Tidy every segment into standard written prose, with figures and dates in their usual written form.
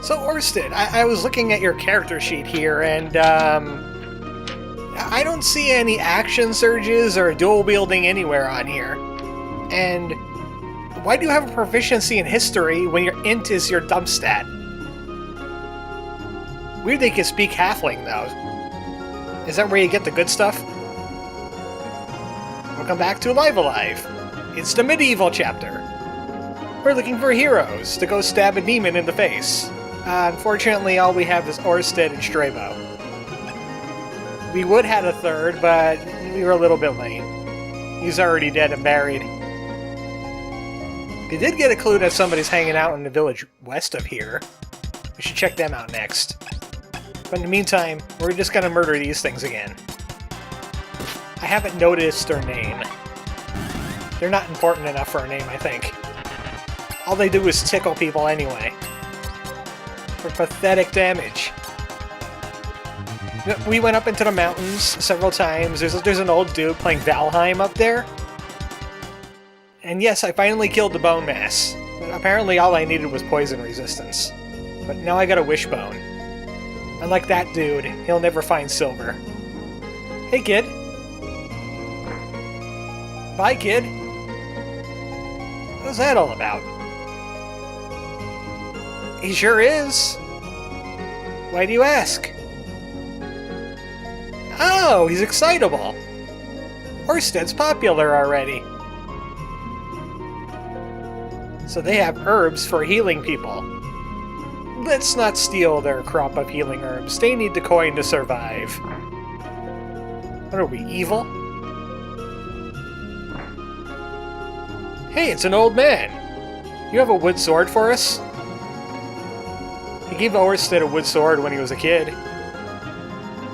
So, Orsted, I was looking at your character sheet here, and, I don't see any action surges or dual wielding anywhere on here. And why do you have a proficiency in history when your int is your dump stat? Weird they can speak halfling, though. Is that where you get the good stuff? Welcome back to Alive! It's the medieval chapter. We're looking for heroes to go stab a demon in the face. Unfortunately, all we have is Orsted and Strabo. We would have a third, but we were a little bit late. He's already dead and buried. We did get a clue that somebody's hanging out in the village west of here. We should check them out next. But in the meantime, we're just gonna murder these things again. I haven't noticed their name. They're not important enough for a name, I think. All they do is tickle people anyway. For pathetic damage. We went up into the mountains several times. There's an old dude playing Valheim up there. And yes, I finally killed the bone mass. Apparently all I needed was poison resistance. But now I got a wishbone. Unlike that dude, he'll never find silver. Hey kid. Bye kid. What's that all about? He sure is. Why do you ask? Oh, he's excitable. Orsted's popular already. So they have herbs for healing people. Let's not steal their crop of healing herbs. They need the coin to survive. What are we, evil? Hey, it's an old man. You have a wood sword for us? He gave Orsted a wood sword when he was a kid.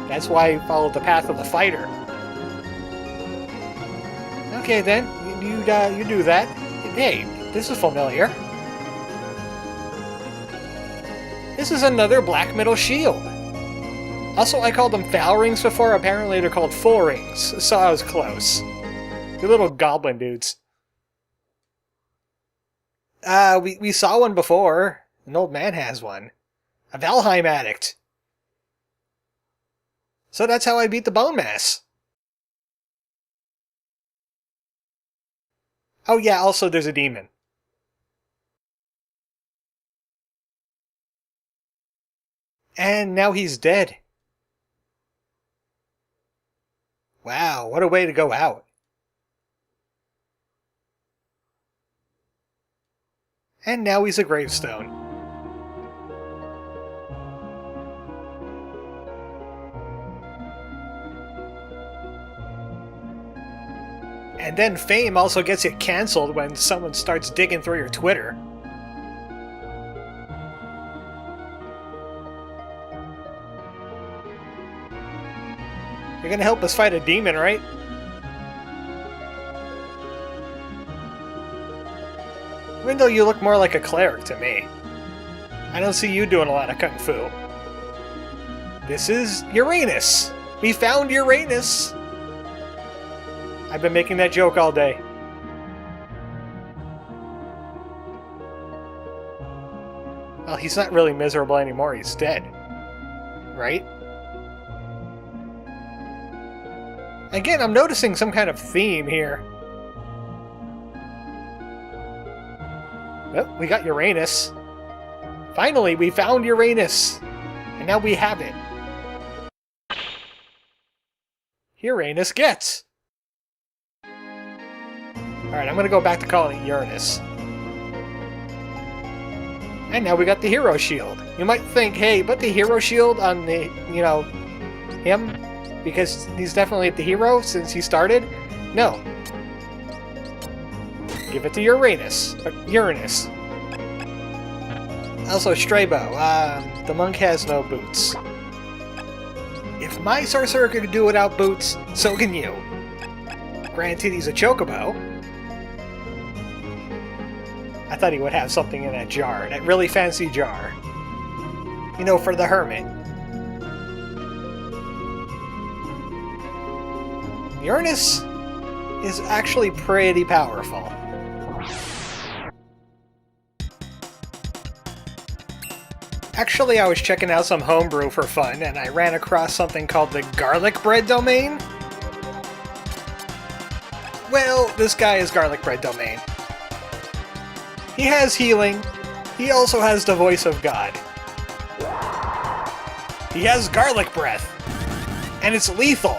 That's why he followed the path of the fighter. Okay then, you do that. Hey, this is familiar. This is another black metal shield. Also, I called them foul rings before. Apparently they're called full rings, so I was close. You little goblin dudes. We saw one before. An old man has one. A Valheim addict. So that's how I beat the bone mass. Oh yeah, also there's a demon. And now he's dead. Wow, what a way to go out. And now he's a gravestone. And then fame also gets it cancelled when someone starts digging through your Twitter. You're gonna help us fight a demon, right? Even though you look more like a cleric to me. I don't see you doing a lot of kung fu. This is Uranus! We found Uranus! I've been making that joke all day. Well, he's not really miserable anymore, he's dead. Right? Again, I'm noticing some kind of theme here. Well, we got Uranus. Finally, we found Uranus! And now we have it. Uranus gets! Alright, I'm gonna go back to calling it Uranus. And now we got the hero shield. You might think, hey, put the hero shield on the, him? Because he's definitely the hero since he started? No. Give it to Uranus. Uranus. Also, Strabo. The monk has no boots. If my sorcerer could do without boots, so can you. Granted, he's a chocobo. I thought he would have something in that jar, that really fancy jar. You know, for the hermit. Uranus is actually pretty powerful. Actually, I was checking out some homebrew for fun, and I ran across something called the garlic bread domain. Well, this guy is garlic bread domain. He has healing. He also has the voice of God. He has garlic breath. And it's lethal.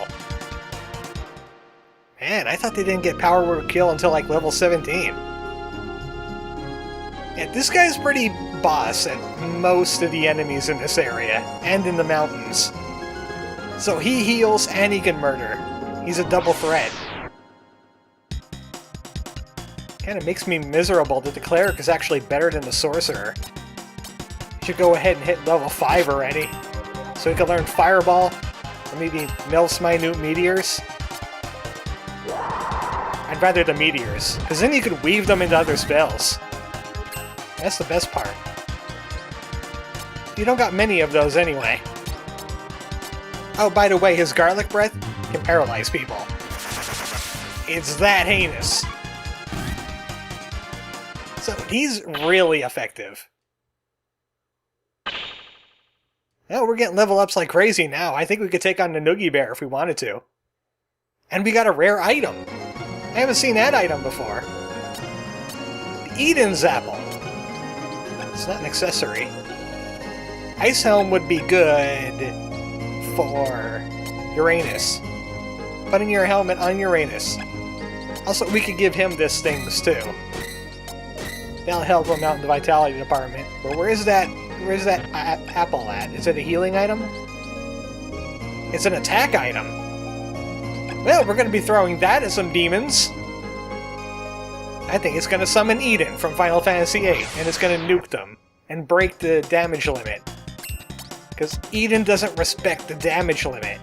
Man, I thought they didn't get power word kill until like level 17. Yeah, this guy's pretty boss at most of the enemies in this area, and in the mountains. So he heals and he can murder. He's a double threat. Kinda makes me miserable that the Cleric is actually better than the Sorcerer. Should go ahead and hit level 5 already, so he can learn Fireball, or maybe Melf's Minute Meteors. I'd rather the Meteors, because then you could weave them into other spells. That's the best part. You don't got many of those anyway. Oh, by the way, his Garlic Breath can paralyze people. It's that heinous. So he's really effective. Oh, we're getting level ups like crazy now. I think we could take on the Noogie Bear if we wanted to. And we got a rare item. I haven't seen that item before. The Eden's Apple. It's not an accessory. Ice Helm would be good for Uranus. Putting your helmet on Uranus. Also, we could give him this things too. That'll help him out in the Vitality department. But where's that apple at? Is it a healing item? It's an attack item. Well, we're going to be throwing that at some demons. I think it's going to summon Eden from Final Fantasy VIII, and it's going to nuke them and break the damage limit. Because Eden doesn't respect the damage limit.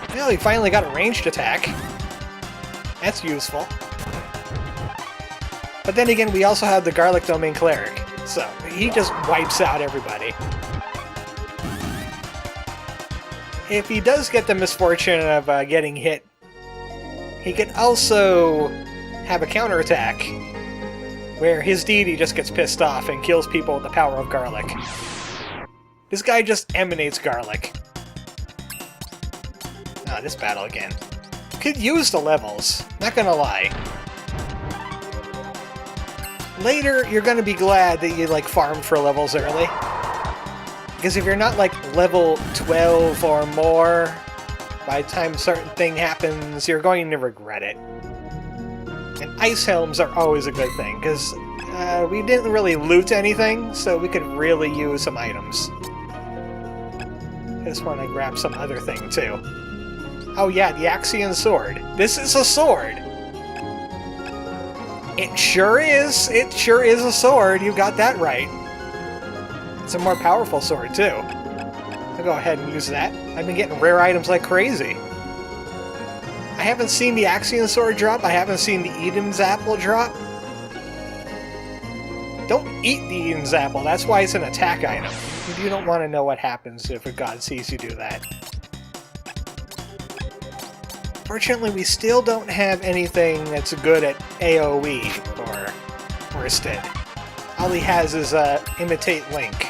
Well, he finally got a ranged attack. That's useful. But then again, we also have the Garlic Domain Cleric, so he just wipes out everybody. If he does get the misfortune of getting hit, he can also have a counterattack, where his deity just gets pissed off and kills people with the power of garlic. This guy just emanates garlic. Ah, this battle again. Could use the levels, not gonna lie. Later, you're gonna be glad that you, like, farmed for levels early. Because if you're not, like, level 12 or more, by the time a certain thing happens, you're going to regret it. And Ice Helms are always a good thing, because we didn't really loot anything, so we could really use some items. Just want to grab some other thing, too. Oh yeah, the Axion Sword. This is a sword! It sure is! It sure is a sword, you got that right. It's a more powerful sword, too. I'll go ahead and use that. I've been getting rare items like crazy. I haven't seen the Axion Sword drop, I haven't seen the Eden's Apple drop. Don't eat the Eden's Apple, that's why it's an attack item. You don't want to know what happens if a god sees you do that. Fortunately, we still don't have anything that's good at AoE or Worsted. All he has is Imitate Link.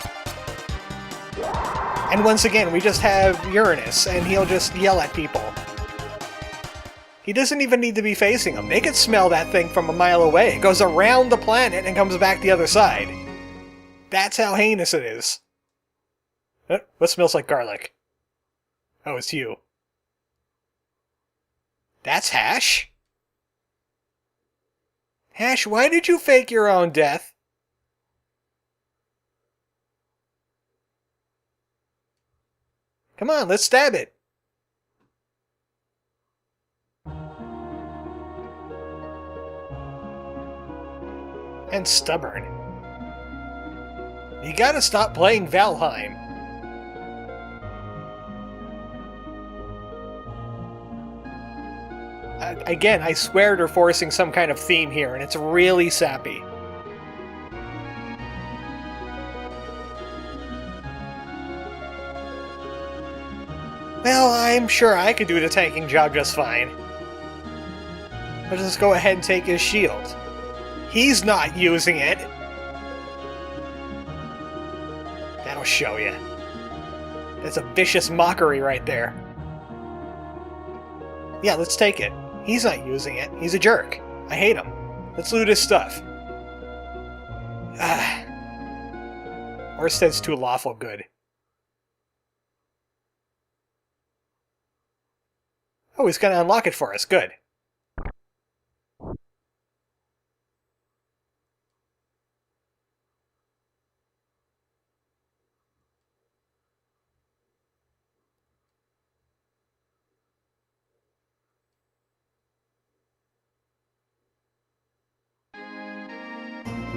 And once again, we just have Uranus, and he'll just yell at people. He doesn't even need to be facing them. They can smell that thing from a mile away. It goes around the planet and comes back the other side. That's how heinous it is. What smells like garlic? Oh, it's you. That's Hash? Hash, why did you fake your own death? Come on, let's stab it. And stubborn. You gotta stop playing Valheim. Again, I swear they're forcing some kind of theme here, and it's really sappy. Well, I'm sure I could do the tanking job just fine. Let's just go ahead and take his shield. He's not using it. That'll show you. That's a vicious mockery right there. Yeah, let's take it. He's not using it. He's a jerk. I hate him. Let's loot his stuff. Orsted's too lawful good. Oh, he's gonna unlock it for us. Good.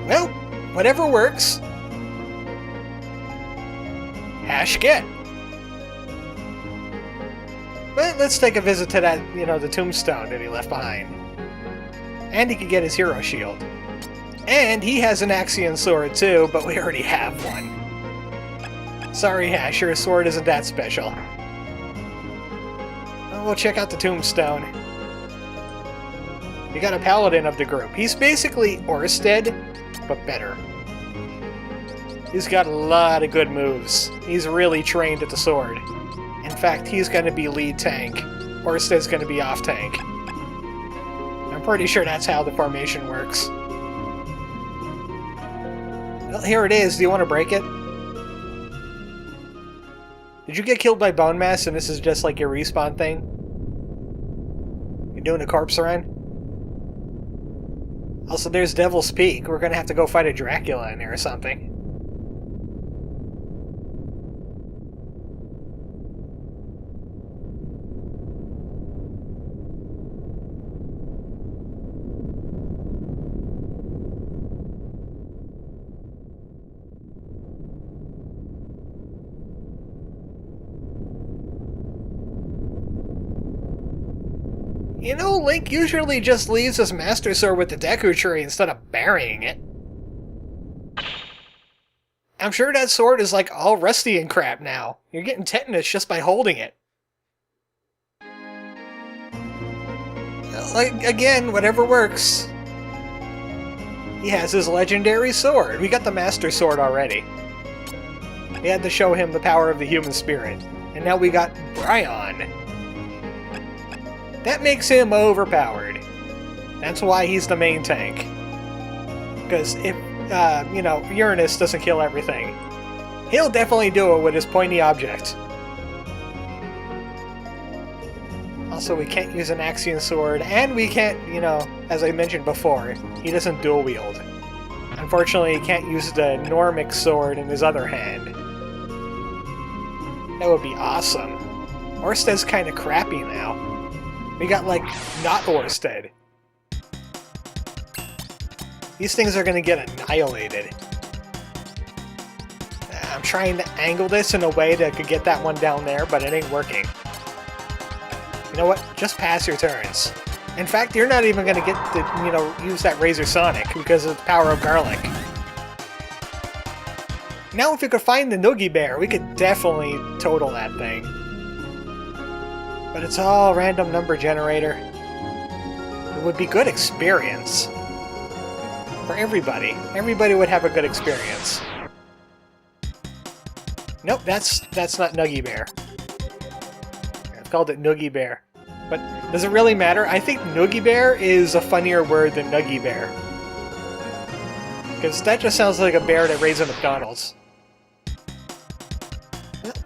Well, whatever works. Hash get. But let's take a visit to that, the tombstone that he left behind. And he could get his hero shield. And he has an Axion sword too, but we already have one. Sorry, Hash, your sword isn't that special. Well, we'll check out the tombstone. You got a paladin of the group. He's basically Orsted, but better. He's got a lot of good moves. He's really trained at the sword. In fact, he's going to be lead tank. Orsted's going to be off tank. I'm pretty sure that's how the formation works. Well, here it is. Do you want to break it? Did you get killed by bone mass and this is just like your respawn thing? You're doing a corpse run? Also, there's Devil's Peak. We're going to have to go fight a Dracula in there or something. You know, Link usually just leaves his Master Sword with the Deku Tree instead of burying it. I'm sure that sword is like all rusty and crap now. You're getting tetanus just by holding it. Like, again, whatever works. He has his legendary sword. We got the Master Sword already. We had to show him the power of the human spirit. And now we got Bryon. That makes him overpowered. That's why he's the main tank. Because if, Uranus doesn't kill everything, he'll definitely do it with his pointy object. Also, we can't use an Axion sword, and we can't, as I mentioned before, he doesn't dual wield. Unfortunately, he can't use the Normic sword in his other hand. That would be awesome. Orsted's kind of crappy now. We got, like, not Orsted. These things are gonna get annihilated. I'm trying to angle this in a way that could get that one down there, but it ain't working. You know what? Just pass your turns. In fact, you're not even gonna get to, use that Razor Sonic because of the power of Garlic. Now if we could find the Noogie Bear, we could definitely total that thing. But it's all random number generator. It would be good experience. For everybody. Everybody would have a good experience. Nope, that's not Noogie Bear. I've called it Noogie Bear. But does it really matter? I think Noogie Bear is a funnier word than Nuggie Bear. Because that just sounds like a bear that raised at McDonald's.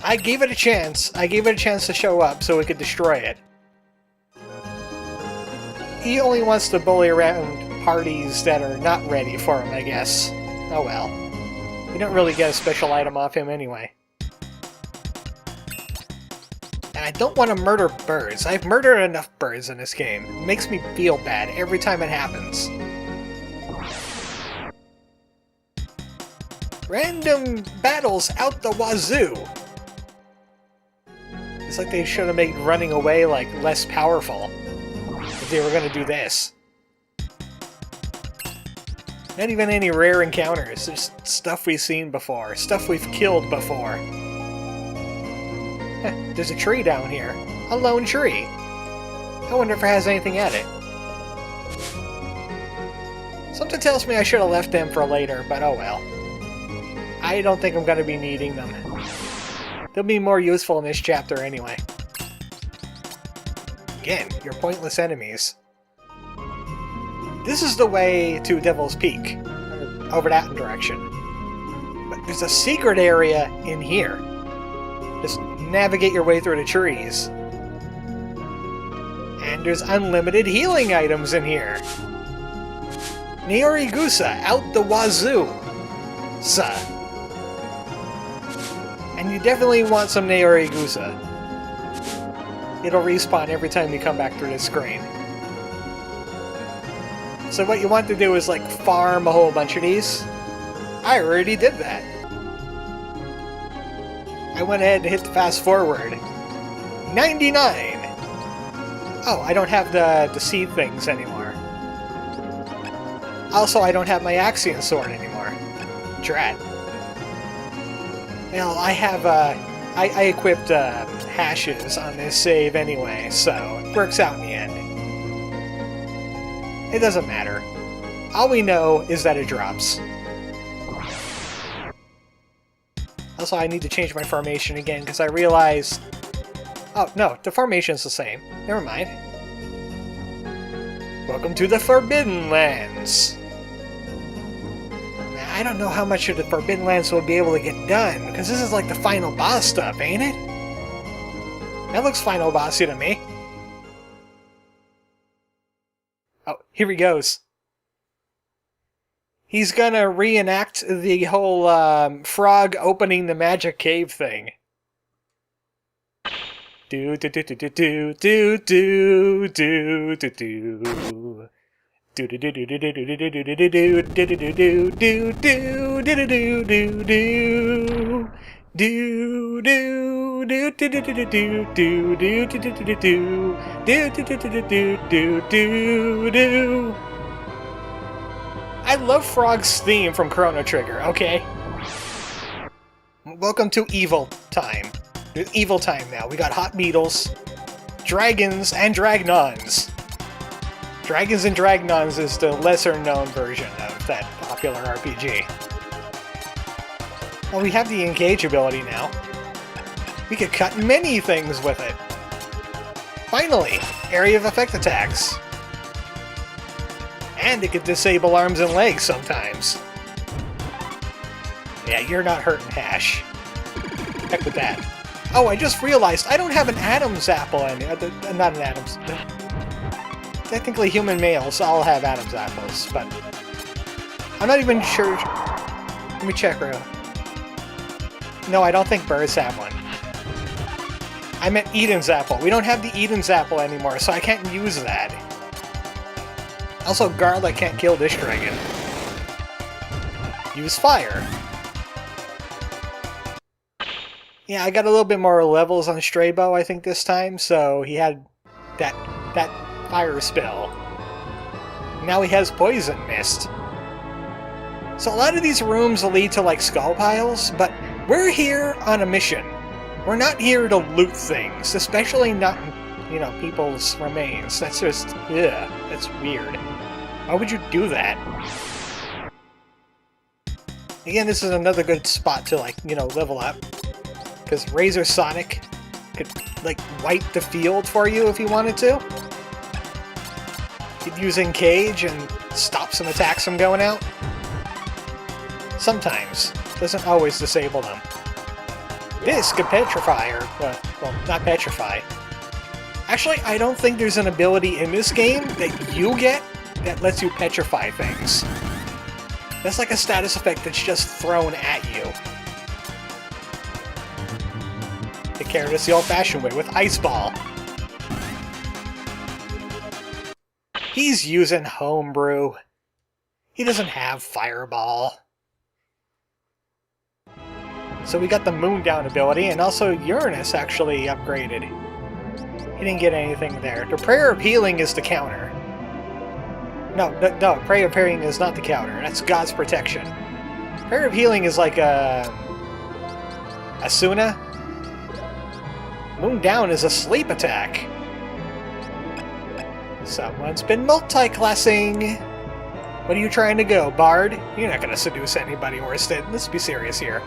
I gave it a chance. I gave it a chance to show up so we could destroy it. He only wants to bully around parties that are not ready for him, I guess. Oh well. We don't really get a special item off him anyway. And I don't want to murder birds. I've murdered enough birds in this game. It makes me feel bad every time it happens. Random battles out the wazoo! It's like they should have made running away, like, less powerful if they were going to do this. Not even any rare encounters, just stuff we've seen before, stuff we've killed before. There's a tree down here. A lone tree. I wonder if it has anything at it. Something tells me I should have left them for later, but oh well. I don't think I'm going to be needing them. They'll be more useful in this chapter anyway. Again, you're pointless enemies. This is the way to Devil's Peak, over that direction. But there's a secret area in here. Just navigate your way through the trees. And there's unlimited healing items in here. Neorigusa, out the wazoo. And you definitely want some Neorigusa. It'll respawn every time you come back through the screen. So what you want to do is like farm a whole bunch of these. I already did that. I went ahead and hit the fast forward. 99! Oh, I don't have the seed things anymore. Also, I don't have my Axion sword anymore. Drat. Well, I have, I equipped, hashes on this save anyway, so it works out in the end. It doesn't matter. All we know is that it drops. Also, I need to change my formation again, because I realized... Oh, no, the formation's the same. Never mind. Welcome to the Forbidden Lands! I don't know how much of the Forbidden Lands we'll be able to get done, because this is like the final boss stuff, ain't it? That looks final bossy to me. Oh, here he goes. He's gonna reenact the whole frog opening the magic cave thing. Do do do do do do do do do do do. Do do do do do do do do do do do do do do do do do do do do. I love Frog's theme from Chrono Trigger, okay? Welcome to Evil Time. It's Evil Time now. We got Hot Beetles, Dragons, and Dragnons. Dragons and Dragnons is the lesser-known version of that popular RPG. Well, we have the Engage ability now. We could cut many things with it. Finally! Area of Effect attacks. And it could disable arms and legs sometimes. Yeah, you're not hurting Hash. Heck with that. Oh, I just realized I don't have an Adam's apple not an Adam's... Technically, human males all have Adam's apples, but... I'm not even sure... Let me check real. No, I don't think birds have one. I meant Eden's apple. We don't have the Eden's apple anymore, so I can't use that. Also, garlic can't kill this dragon. Use fire. Yeah, I got a little bit more levels on Straybo, I think, this time, so he had that fire spell. Now he has poison mist. So a lot of these rooms will lead to, like, skull piles, but we're here on a mission. We're not here to loot things, especially not, you know, people's remains. That's just, ugh, that's weird. Why would you do that? Again, this is another good spot to, like, you know, level up. Because Razor Sonic could, like, wipe the field for you if you wanted to. Could use Engage and stop some attacks from going out. Sometimes. Doesn't always disable them. This could petrify, or, well, not petrify. Actually, I don't think there's an ability in this game that you get that lets you petrify things. That's like a status effect that's just thrown at you. Take care of this the old-fashioned way with Ice Ball. He's using Homebrew. He doesn't have Fireball. So we got the Moon Down ability, and also Uranus actually upgraded. He didn't get anything there. The Prayer of Healing is the counter. No, Prayer of Healing is not the counter. That's God's protection. Prayer of Healing is like a Asuna. Moon Down is a sleep attack. Someone's been multi-classing. What are you trying to go, Bard? You're not gonna seduce anybody, Orsted. Let's be serious here.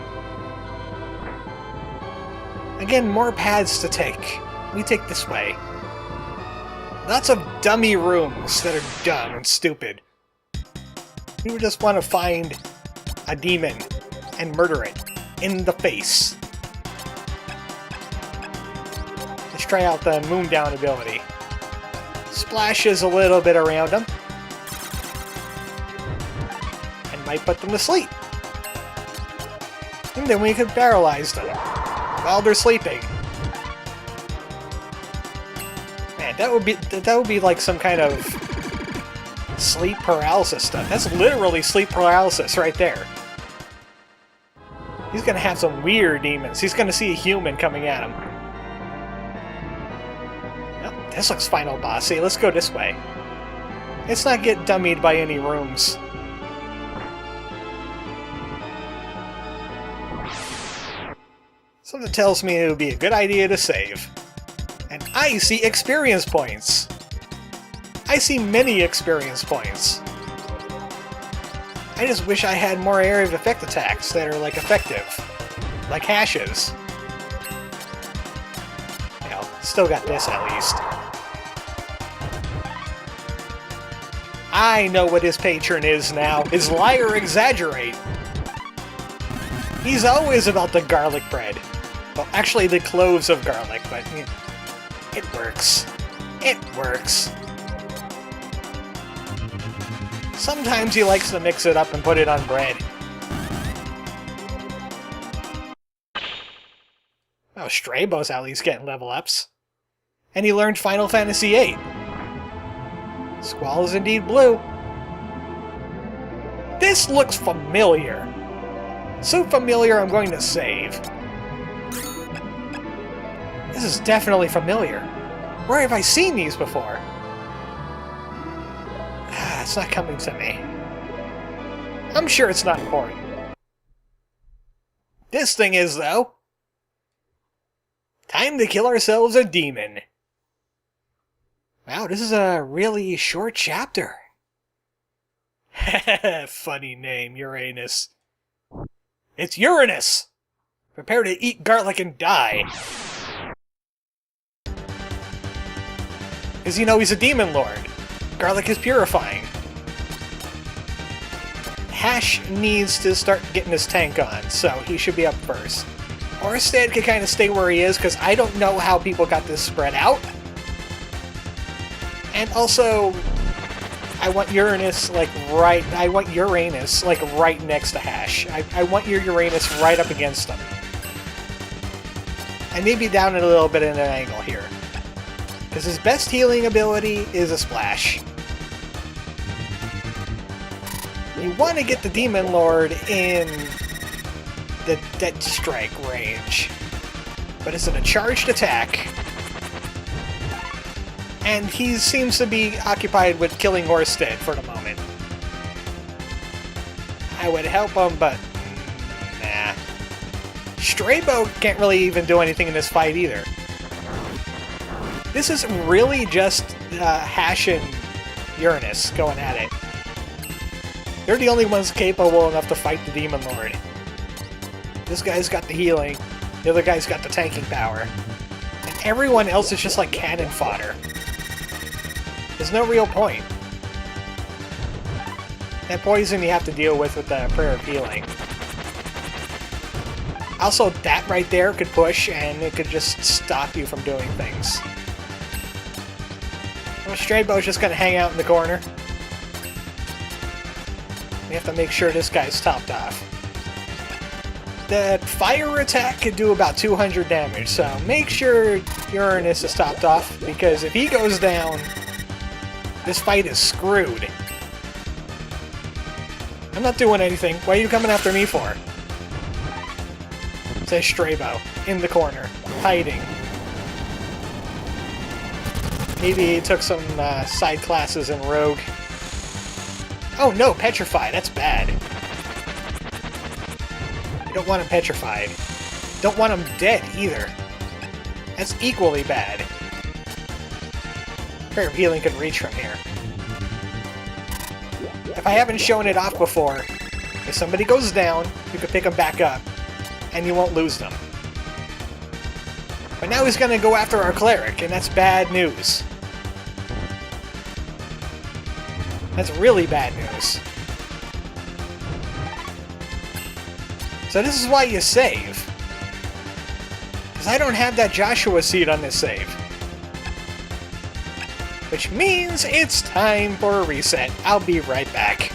Again, more paths to take. We take this way. Lots of dummy rooms that are dumb and stupid. We would just want to find a demon and murder it in the face. Let's try out the Moon Down ability. Splashes a little bit around them. And might put them to sleep. And then we could paralyze them while they're sleeping. Man, that would be like some kind of sleep paralysis stuff. That's literally sleep paralysis right there. He's gonna have some weird demons. He's gonna see a human coming at him. Oh, this looks final bossy. Let's go this way. Let's not get dummied by any rooms. Something tells me it would be a good idea to save. And I see experience points! I see many experience points. I just wish I had more area of effect attacks that are, like, effective. Like hashes. Well, still got this at least. I know what his patron is now. His liar exaggerate. He's always about the garlic bread. Well, actually the cloves of garlic, but you know, it works. It works. Sometimes he likes to mix it up and put it on bread. Oh, Straybo's at least getting level ups. And he learned Final Fantasy VIII. Squall is indeed blue. This looks familiar. So familiar I'm going to save. This is definitely familiar. Where have I seen these before? It's not coming to me. I'm sure it's not important. This thing is, though. Time to kill ourselves a demon. Wow, this is a really short chapter. Funny name, Uranus. It's Uranus! Prepare to eat garlic and die. Because you know he's a demon lord. Garlic is purifying. Hash needs to start getting his tank on, so he should be up first. Orsted can kind of stay where he is, because I don't know how people got this spread out. And also, I want Uranus right next to Hash. I want your Uranus right up against him. And maybe down a little bit in an angle here. Because his best healing ability is a splash. You want to get the Demon Lord in the Dead Strike range. But it's in a charged attack. And he seems to be occupied with killing Orsted for the moment. I would help him, but nah. Straybo can't really even do anything in this fight either. This is really just Hash and Uranus going at it. They're the only ones capable enough to fight the Demon Lord. This guy's got the healing, the other guy's got the tanking power. And everyone else is just like cannon fodder. There's no real point. That poison you have to deal with the Prayer of Healing. Also, that right there could push, and it could just stop you from doing things. Well, Straybo's just gonna hang out in the corner. We have to make sure this guy's topped off. The fire attack could do about 200 damage, so make sure Uranus is topped off, because if he goes down, this fight is screwed. I'm not doing anything. What are you coming after me for? Says Straybo, in the corner, hiding. Maybe he took some side classes in Rogue. Oh no, Petrify, that's bad. You don't want him petrified. Don't want him dead, either. That's equally bad. Prayer of Healing could reach from here. If I haven't shown it off before, if somebody goes down, you can pick them back up, and you won't lose them. But now he's going to go after our Cleric, and that's bad news. That's really bad news. So this is why you save. Because I don't have that Joshua seed on this save. Which means it's time for a reset. I'll be right back.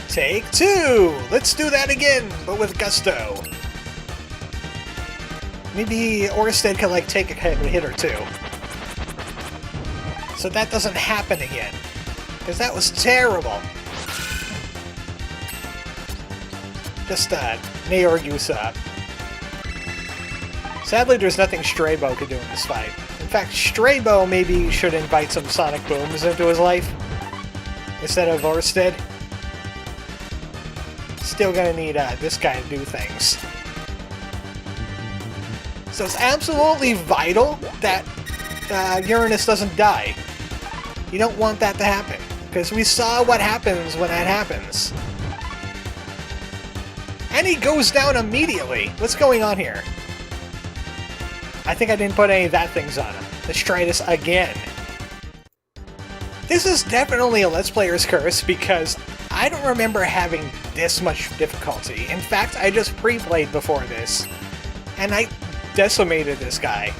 Take 2! Let's do that again, but with gusto. Maybe Orsted could, like, take a hit or two. So that doesn't happen again. Because that was terrible. Just, Nayorgusa up. Sadly, there's nothing Straybo could do in this fight. In fact, Straybo maybe should invite some Sonic Booms into his life. Instead of Orsted. Still gonna need, this guy to do things. So it's absolutely vital that Uranus doesn't die. You don't want that to happen, because we saw what happens when that happens. And he goes down immediately! What's going on here? I think I didn't put any of that things on him. Let's try this again. This is definitely a Let's Player's curse, because I don't remember having this much difficulty. In fact, I just pre-played before this, and I decimated this guy.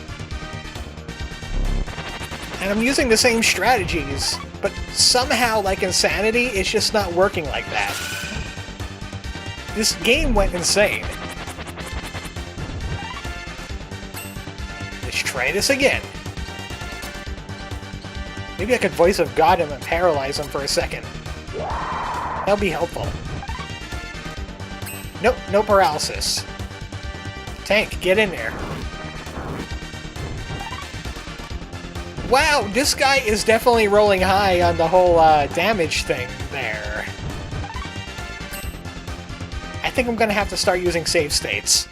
And I'm using the same strategies, but somehow, like Insanity, it's just not working like that. This game went insane. Let's try this again. Maybe I could Voice of God him and paralyze him for a second. That'll be helpful. Nope, no paralysis. Tank, get in there. Wow, this guy is definitely rolling high on the whole damage thing there. I think I'm gonna have to start using save states.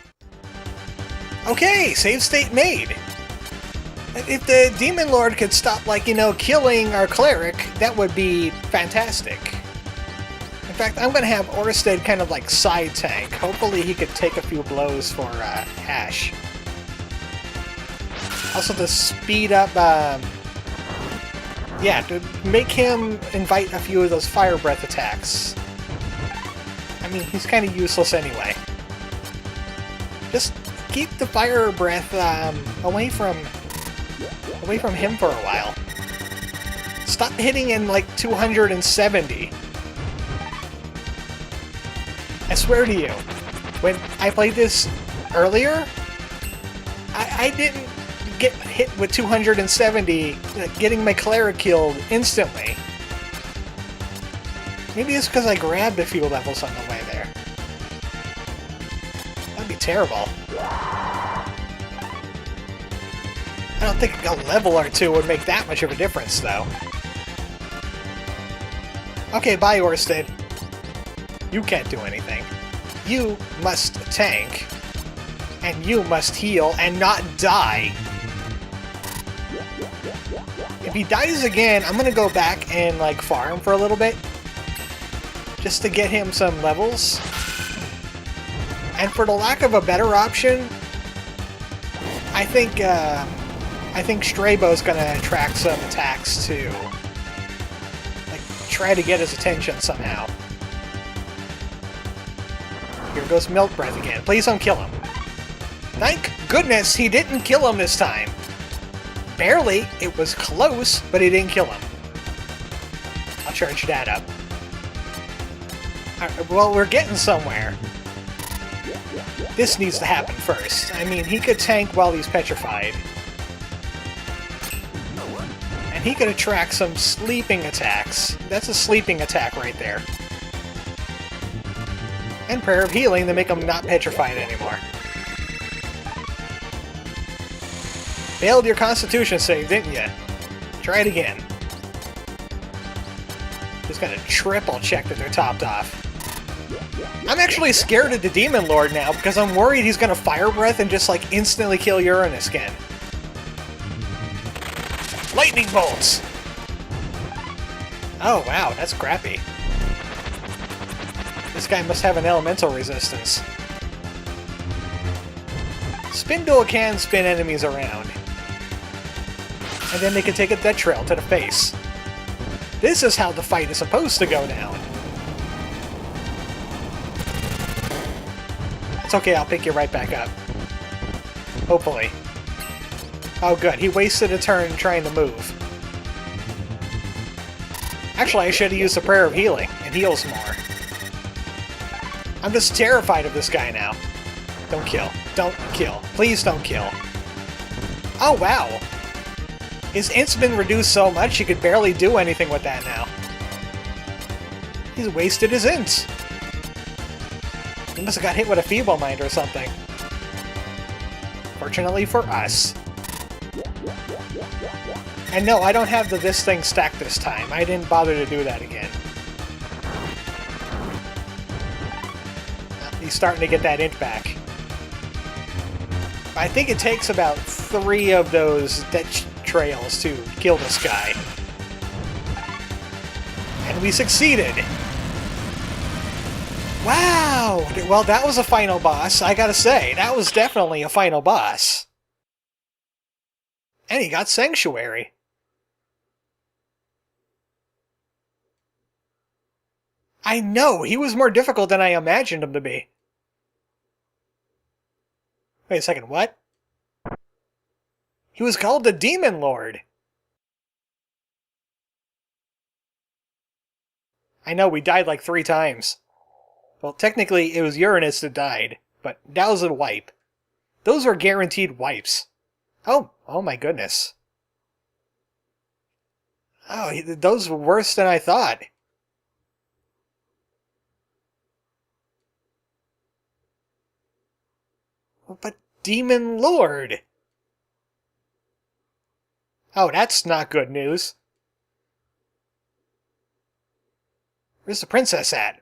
Okay, save state made. If the Demon Lord could stop, like, you know, killing our Cleric, that would be fantastic. In fact, I'm gonna have Orsted kind of like side tank. Hopefully he could take a few blows for Ash. Also to speed up, yeah, to make him invite a few of those Fire Breath attacks. I mean, he's kind of useless anyway. Just keep the Fire Breath away from him for a while. Stop hitting in like 270. I swear to you, when I played this earlier, I didn't get hit with 270, getting my Cleric killed instantly. Maybe it's because I grabbed a few levels on the way there. That'd be terrible. I don't think a level or two would make that much of a difference, though. Okay, bye, Orsted. You can't do anything. You must tank. And you must heal and not die. If he dies again, I'm gonna go back and, like, farm for a little bit. Just to get him some levels. And for the lack of a better option, I think Straybo's gonna attract some attacks too. Like, try to get his attention somehow. Here goes Milk Breath again. Please don't kill him. Thank goodness he didn't kill him this time. Barely. It was close, but he didn't kill him. I'll charge that up. Alright, well, we're getting somewhere. This needs to happen first. I mean, he could tank while he's petrified. And he could attract some sleeping attacks. That's a sleeping attack right there. And Prayer of Healing to make him not petrified anymore. Failed your Constitution save, didn't you? Try it again. Just gonna triple check that they're topped off. I'm actually scared of the Demon Lord now because I'm worried he's gonna Fire Breath and just like instantly kill Uranus again. Lightning bolts! Oh, wow, that's crappy. This guy must have an elemental resistance. Spindle can spin enemies around. And then they can take a death trail to the face. This is how the fight is supposed to go down. It's okay, I'll pick you right back up. Hopefully. Oh good, he wasted a turn trying to move. Actually, I should have used a Prayer of Healing. It heals more. I'm just terrified of this guy now. Don't kill. Don't kill. Please don't kill. Oh wow! His int's been reduced so much he could barely do anything with that now. He's wasted his int. He must have got hit with a Feeble Mind or something. Fortunately for us. And no, I don't have this thing stacked this time. I didn't bother to do that again. He's starting to get that int back. I think it takes about 3 of those death trails to kill this guy. And we succeeded! Wow! Well, that was a final boss, I gotta say. That was definitely a final boss. And he got Sanctuary. I know! He was more difficult than I imagined him to be. Wait a second, what? He was called the Demon Lord! I know, we died like 3 times. Well, technically, it was Uranus that died, but that was a wipe. Those were guaranteed wipes. Oh my goodness. Oh, those were worse than I thought. But Demon Lord! Oh, that's not good news. Where's the princess at?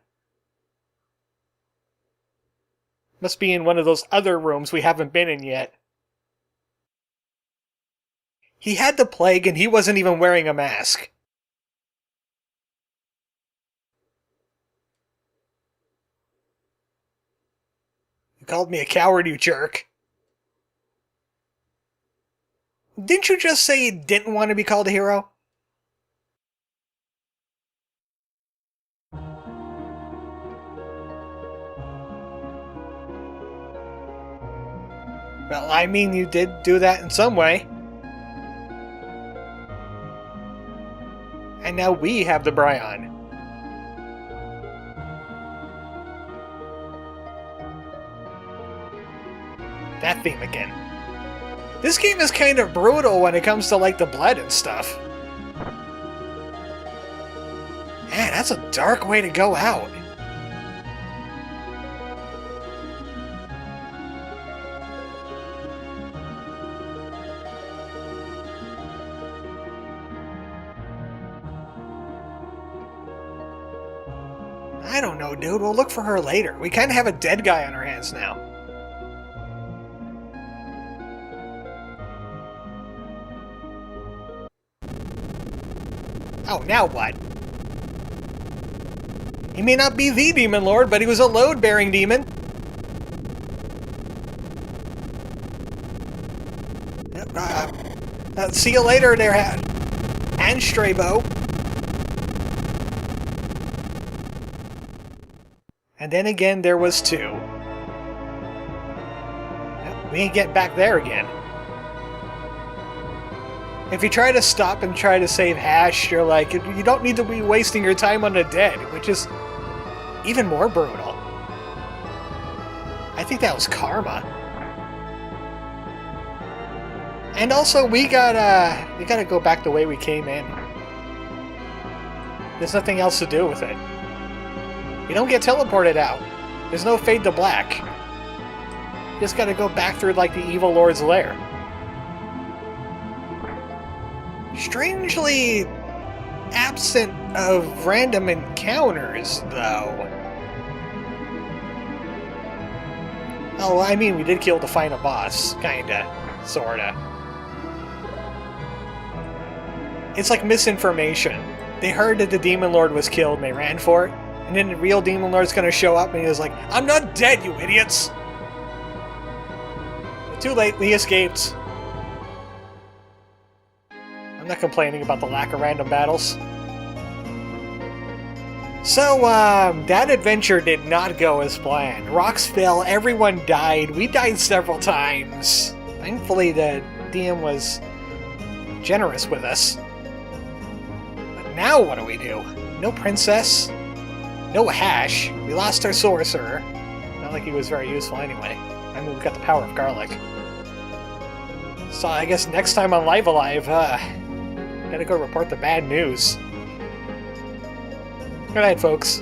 Must be in one of those other rooms we haven't been in yet. He had the plague and he wasn't even wearing a mask. You called me a coward, you jerk. Didn't you just say you didn't want to be called a hero? Well, I mean, you did do that in some way. And now we have the Bryon. That theme again. This game is kind of brutal when it comes to, like, the blood and stuff. Man, that's a dark way to go out. I don't know, dude. We'll look for her later. We kind of have a dead guy on our hands now. Oh, now what? He may not be the Demon Lord, but he was a load-bearing demon. See you later there, and Strabo. And then again, there was 2. We ain't getting back there again. If you try to stop and try to save Hash, you're like, you don't need to be wasting your time on the dead, which is even more brutal. I think that was karma. And also, we gotta go back the way we came in. There's nothing else to do with it. You don't get teleported out. There's no fade to black. You just gotta go back through, like, the Evil Lord's lair. Strangely absent of random encounters, though. Oh, I mean, we did kill the final boss. Kinda. Sorta. It's like misinformation. They heard that the Demon Lord was killed and they ran for it. And then the real Demon Lord's gonna show up and he was like, I'm not dead, you idiots! But too late, we escaped. I'm not complaining about the lack of random battles. So, that adventure did not go as planned. Rocks fell, everyone died, we died several times. Thankfully, the DM was generous with us. But now what do we do? No princess, no hash, we lost our sorcerer. Not like he was very useful anyway. I mean, we got the power of garlic. So I guess next time on Live Alive, gotta go report the bad news. Good night, folks.